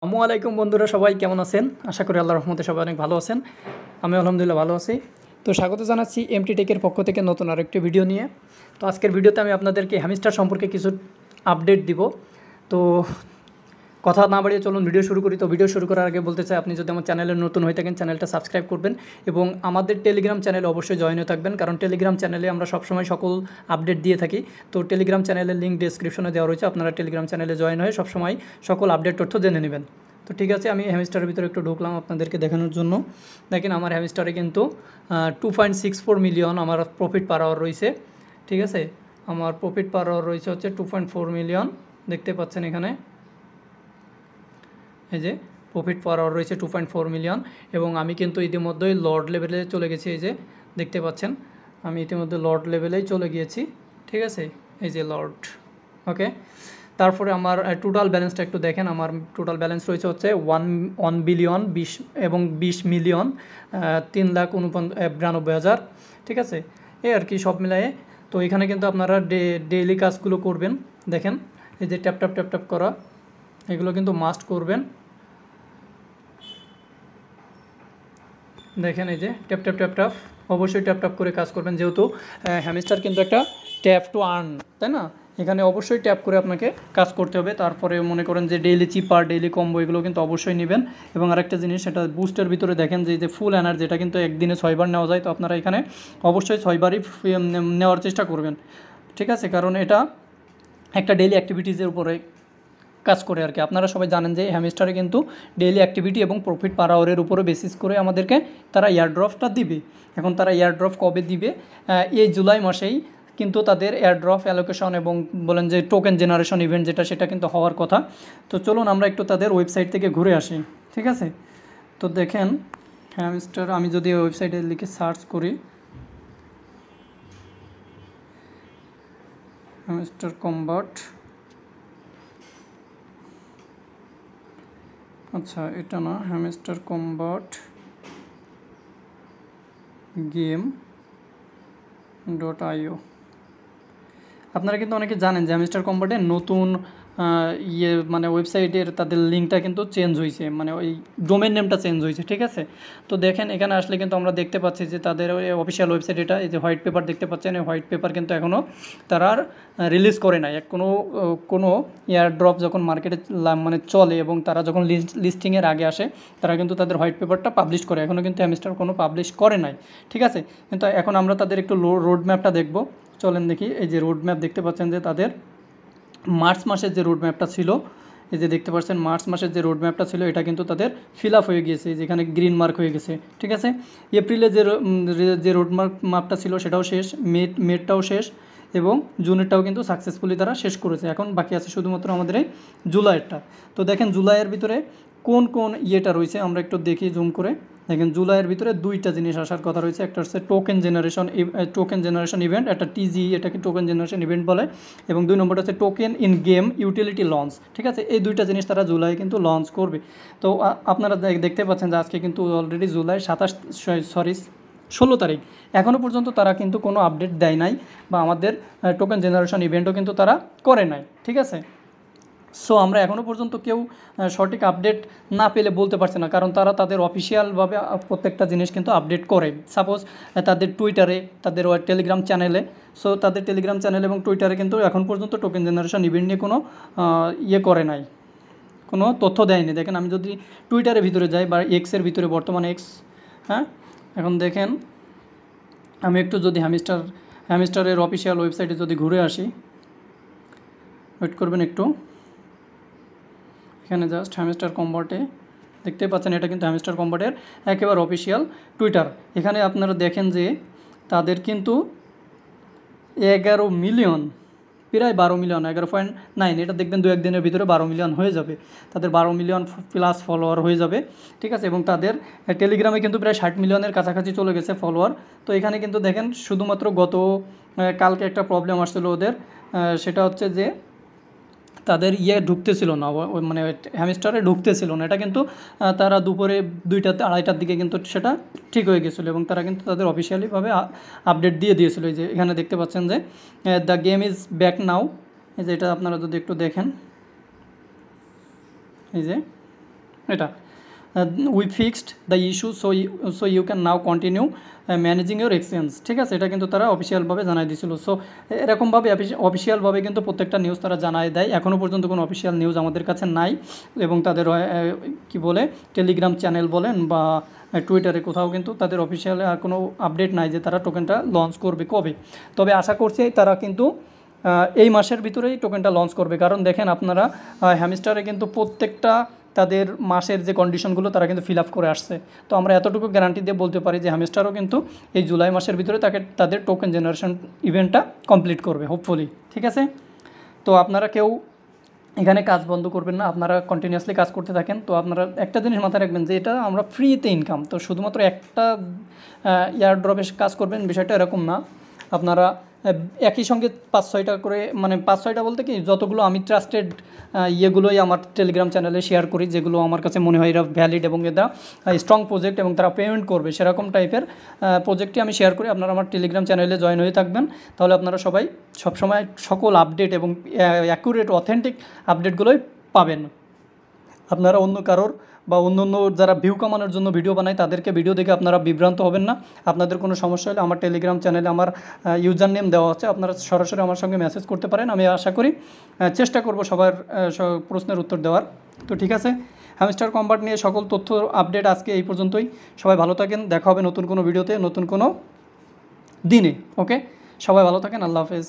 আসসালামু আলাইকুম বন্ধুরা, সবাই কেমন আছেন? আশা করি আল্লাহর রহমতে সবাই অনেক ভালো আছেন। আমি আলহামদুলিল্লাহ ভালো আছি। তো স্বাগত জানাচ্ছি এমটি টেকের পক্ষ থেকে নতুন আরেকটি ভিডিও নিয়ে। তো আজকের ভিডিওতে আমি আপনাদেরকে হ্যামস্টার সম্পর্কে কিছু আপডেট দিব। তো কথা না বাড়িয়ে চলুন ভিডিও শুরু করি। তো ভিডিও শুরু করার আগে বলতে চাই, আপনি যদি আমার চ্যানেলে নতুন হয়ে থাকেন চ্যানেলটা সাবস্ক্রাইব করবেন এবং আমাদের টেলিগ্রাম চ্যানেলে অবশ্যই জয়েন হয়ে থাকবেন, কারণ টেলিগ্রাম চ্যানেলে আমরা সবসময় সকল আপডেট দিয়ে থাকি। তো টেলিগ্রাম চ্যানেলের লিঙ্ক ডেসক্রিপশনে দেওয়া রয়েছে, আপনারা টেলিগ্রাম চ্যানেলে জয়েন হয়ে সবসময় সকল আপডেট তথ্য জেনে নেবেন। তো ঠিক আছে, আমি হ্যামস্টারের ভিতরে একটু ঢুকলাম আপনাদেরকে দেখানোর জন্য। দেখেন আমার হ্যামস্টারে কিন্তু 2.64 মিলিয়ন আমার প্রফিট পার আওয়ার রয়েছে। ঠিক আছে, আমার প্রফিট পার আওয়ার রয়েছে হচ্ছে 2.4 মিলিয়ন, দেখতে পাচ্ছেন এখানে এই যে প্রফিট পার আওয়ার রয়েছে 2.4 মিলিয়ন। এবং আমি কিন্তু ইতিমধ্যেই লর্ড লেভেলে চলে গেছি, এই যে দেখতে পাচ্ছেন আমি ইতিমধ্যে লর্ড লেভেলেই চলে গিয়েছি। ঠিক আছে, এই যে লর্ড। ওকে, তারপরে আমার টোটাল ব্যালেন্সটা একটু দেখেন। আমার টোটাল ব্যালেন্স রয়েছে হচ্ছে 1 বিলিয়ন 20 এবং 20 মিলিয়ন 3,92,000। ঠিক আছে, এই আর কি সব মিলায়ে। তো এখানে কিন্তু আপনারা ডেইলি কাজগুলো করবেন। দেখেন এই যে ট্যাপ ট্যাপ ট্যাপ ট্যাপ করা, এগুলো কিন্তু মাস্ট করবেন। দেখেন এই যে ট্যাপ ট্যাপ ট্যাপ ট্যাপ, অবশ্যই ট্যাপ ট্যাপ করে কাজ করবেন, যেহেতু হ্যামস্টার কিন্তু একটা ট্যাপ টু আর্ন, তাই না? এখানে অবশ্যই ট্যাপ করে আপনাকে কাজ করতে হবে। তারপরে মনে করেন যে ডেইলি চিপার, ডেইলি কম্বো এগুলো কিন্তু অবশ্যই নেবেন। এবং আরেকটা জিনিস, সেটা বুস্টের ভিতরে দেখেন যে ফুল এনার্জি, এটা কিন্তু একদিনে 6 বার নেওয়া যায়। তো আপনারা এখানে অবশ্যই 6 বারই নেওয়ার চেষ্টা করবেন। ঠিক আছে, কারণ এটা একটা ডেইলি অ্যাক্টিভিটিসের উপরে কাজ করে আর কি। আপনারা সবাই জানেন যে হ্যামস্টারে কিন্তু ডেইলি অ্যাক্টিভিটি এবং প্রফিট পার আওয়ারের উপরে বেসিস করে আমাদেরকে তারা এয়ারড্রপটা দিবে। এখন তারা এয়ারড্রপ কবে দিবে? এই জুলাই মাসেই কিন্তু তাদের এয়ারড্রপ অ্যালোকেশন এবং বলেন যে টোকেন জেনারেশন ইভেন্ট যেটা, সেটা কিন্তু হওয়ার কথা। তো চলুন আমরা একটু তাদের ওয়েবসাইট থেকে ঘুরে আসি। ঠিক আছে, তো দেখেন হ্যামস্টার, আমি যদি ওয়েবসাইটে লিখে সার্চ করি হ্যামস্টার কম্বাট, আচ্ছা এটা না, হ্যামস্টার কম্বাট game.io। আপনারা কিন্তু অনেকে জানেন যে হ্যামস্টার কম্বাটের নতুন মানে ওয়েবসাইটের তাদের লিঙ্কটা কিন্তু চেঞ্জ হয়েছে, মানে ওই ডোমেন নেমটা চেঞ্জ হয়েছে। ঠিক আছে, তো দেখেন এখানে আসলে কিন্তু আমরা দেখতে পাচ্ছি যে তাদের ওই অফিসিয়াল ওয়েবসাইট, এটা এই যে হোয়াইট পেপার দেখতে পাচ্ছেন, এই হোয়াইট পেপার কিন্তু এখনও তারা আর রিলিজ করে নাই। কোনো এয়ারড্রপ যখন মার্কেটে মানে চলে এবং তারা যখন লিস্টিংয়ের আগে আসে, তারা কিন্তু তাদের হোয়াইট পেপারটা পাবলিশ করে। এখনও কিন্তু হ্যামস্টার কোনো পাবলিশ করে নাই। ঠিক আছে, কিন্তু এখন আমরা তাদের একটু রোড ম্যাপটা দেখব। চলেন দেখি। এই যে রোড ম্যাপ দেখতে পাচ্ছেন যে তাদের মার্চ মাসের যে রোড ম্যাপটা ছিল, এই যে দেখতে পাচ্ছেন মার্চ মাসের যে রোড ম্যাপটা ছিল, এটা কিন্তু তাদের ফিল আপ হয়ে গিয়েছে, যেখানে গ্রিন মার্ক হয়ে গেছে। ঠিক আছে, এপ্রিলে যে রোড ম্যাপটা ছিল সেটাও শেষ, মেটাও শেষ এবং জুনেরটাও কিন্তু সাকসেসফুলি তারা শেষ করেছে। এখন বাকি আছে শুধুমাত্র আমাদের এই জুলাইয়েরটা। তো দেখেন জুলাইয়ের ভিতরে কোন কোন ইয়েটা রয়েছে আমরা একটু দেখি জুম করে। দেখেন জুলাইয়ের ভিতরে দুইটা জিনিস আসার কথা রয়েছে। একটা হচ্ছে টোকেন জেনারেশন ইভেন্ট, একটা টিজি, এটাকে টোকেন জেনারেশন ইভেন্ট বলে। এবং 2 নম্বরটা হচ্ছে token in game utility launch. ঠিক আছে, এই দুইটা জিনিস তারা জুলাই কিন্তু লঞ্চ করবে। তো আপনারা দেখতে পাচ্ছেন যে আজকে কিন্তু অলরেডি জুলাই 16 তারিখ, এখনও পর্যন্ত তারা কিন্তু কোনো আপডেট দেয় নাই, বা আমাদের টোকেন জেনারেশন ইভেন্টও কিন্তু তারা করে নাই। ঠিক আছে, সো আমরা এখনও পর্যন্ত কেউ সঠিক আপডেট না পেলে বলতে পারছি না, কারণ তারা তাদের অফিসিয়ালভাবে প্রত্যেকটা জিনিস কিন্তু আপডেট করে। সাপোজ তাদের টুইটারে, তাদের টেলিগ্রাম চ্যানেলে, সো তাদের টেলিগ্রাম চ্যানেল এবং টুইটারে কিন্তু এখন পর্যন্ত টোকেন জেনারেশন ইভেন্ট নিয়ে কোনো করে নাই, কোনো তথ্য দেয়নি। দেখেন আমি যদি টুইটারের ভিতরে যাই বা এক্সের ভিতরে, বর্তমানে এক্স, হ্যাঁ এখন দেখেন আমি একটু যদি হ্যামস্টারের অফিসিয়াল ওয়েবসাইটে যদি ঘুরে আসি, ওয়েট করবেন একটু। এখানে জাস্ট হ্যামস্টার কম্বাটে দেখতে পাচ্ছেন, এটা কিন্তু হ্যামস্টার কম্বাটের একেবারে অফিসিয়াল টুইটার। এখানে আপনারা দেখেন যে তাদের কিন্তু 11 মিলিয়ন, প্রায় 12 মিলিয়ন, 11.9, এটা দেখবেন 2-1 দিনের ভিতরে 12 মিলিয়ন হয়ে যাবে। তাদের 12 মিলিয়ন প্লাস ফলোয়ার হয়ে যাবে। ঠিক আছে, এবং তাদের টেলিগ্রামে কিন্তু প্রায় 60 মিলিয়নের কাছাকাছি চলে গেছে ফলোয়ার। তো এখানে কিন্তু দেখেন শুধুমাত্র কালকে একটা প্রবলেম আসছিল ওদের, সেটা হচ্ছে যে তাদের ঢুকতেছিল না, মানে হ্যামস্টারে ঢুকতেছিল না। এটা কিন্তু তারা দুপুরে 2টা-2:30টার দিকে কিন্তু সেটা ঠিক হয়ে গেছিলো এবং তারা কিন্তু তাদের অফিসিয়ালিভাবে আপডেট দিয়ে দিয়েছিল। এই যে এখানে দেখতে পাচ্ছেন যে দ্য গেম ইজ ব্যাক নাও, এই যে এটা আপনারা যদি একটু দেখেন, এই যে এটা we fixed the issue so you can now continue managing your exchange, ঠিক আছে। এটা কিন্তু তারা অফিসিয়ালভাবে জানাই দিয়েছিল। সো এরকমভাবে অফিসিয়ালভাবে কিন্তু প্রত্যেকটা নিউজ তারা জানায় দেয়। এখনও পর্যন্ত কোনো অফিসিয়াল নিউজ আমাদের কাছে নাই, এবং তাদের কি বলে টেলিগ্রাম চ্যানেল বলেন বা টুইটারে কোথাও কিন্তু তাদের অফিসিয়াল আর কোনো আপডেট নাই যে তারা টোকেনটা লঞ্চ করবে কবে। তবে আশা করছি তারা কিন্তু এই মাসের ভিতরেই টোকেনটা লঞ্চ করবে। কারণ দেখেন আপনারা হ্যামস্টারে কিন্তু প্রত্যেকটা তাদের মাসের যে কন্ডিশনগুলো তারা কিন্তু ফিল আপ করে আসছে। তো আমরা এতটুকু গ্যারান্টি দিয়ে বলতে পারি যে হ্যামস্টারও কিন্তু এই জুলাই মাসের ভিতরে তাদের টোকেন জেনারেশন ইভেন্টটা কমপ্লিট করবে হোপফুলি, ঠিক আছে। তো আপনারা কেউ এখানে কাজ বন্ধ করবেন না, আপনারা কন্টিনিউয়াসলি কাজ করতে থাকেন। তো আপনারা একটা জিনিস মাথায় রাখবেন যে এটা আমরা ফ্রিতে ইনকাম, তো শুধুমাত্র একটা এয়ারড্রপে কাজ করবেন বিষয়টা এরকম না। আপনারা একই সঙ্গে 5-6টা করে, মানে 5-6টা বলতে কি, যতগুলো আমি ট্রাস্টেড ইয়েগুলোই আমার টেলিগ্রাম চ্যানেলে শেয়ার করি, যেগুলো আমার কাছে মনে হয় এরা ভ্যালিড এবং এরা স্ট্রং প্রজেক্ট এবং তারা পেমেন্ট করবে, সেরকম টাইপের প্রজেক্টই আমি শেয়ার করি। আপনারা আমার টেলিগ্রাম চ্যানেলে জয়েন হয়ে থাকবেন, তাহলে আপনারা সবাই সবসময় সকল আপডেট এবং অ্যাকুরেট অথেন্টিক আপডেটগুলোই পাবেন। আপনারা অন্য কারোর বা অন্য যারা ভিউ কামানোর জন্য ভিডিও বানায় তাদেরকে ভিডিও দেখে আপনারা বিভ্রান্ত হবেন না। আপনাদের কোনো সমস্যা হলে আমার টেলিগ্রাম চ্যানেলে আমার ইউজার নেম দেওয়া আছে, আপনারা সরাসরি আমার সঙ্গে মেসেজ করতে পারেন। আমি আশা করি চেষ্টা করব সবার প্রশ্নের উত্তর দেওয়ার। তো ঠিক আছে, হ্যামস্টার কম্বাট নিয়ে সকল তথ্য আপডেট আজকে এই পর্যন্তই। সবাই ভালো থাকেন, দেখা হবে নতুন কোনো ভিডিওতে নতুন কোনো দিনে। ওকে, সবাই ভালো থাকেন, আল্লাহ হাফেজ।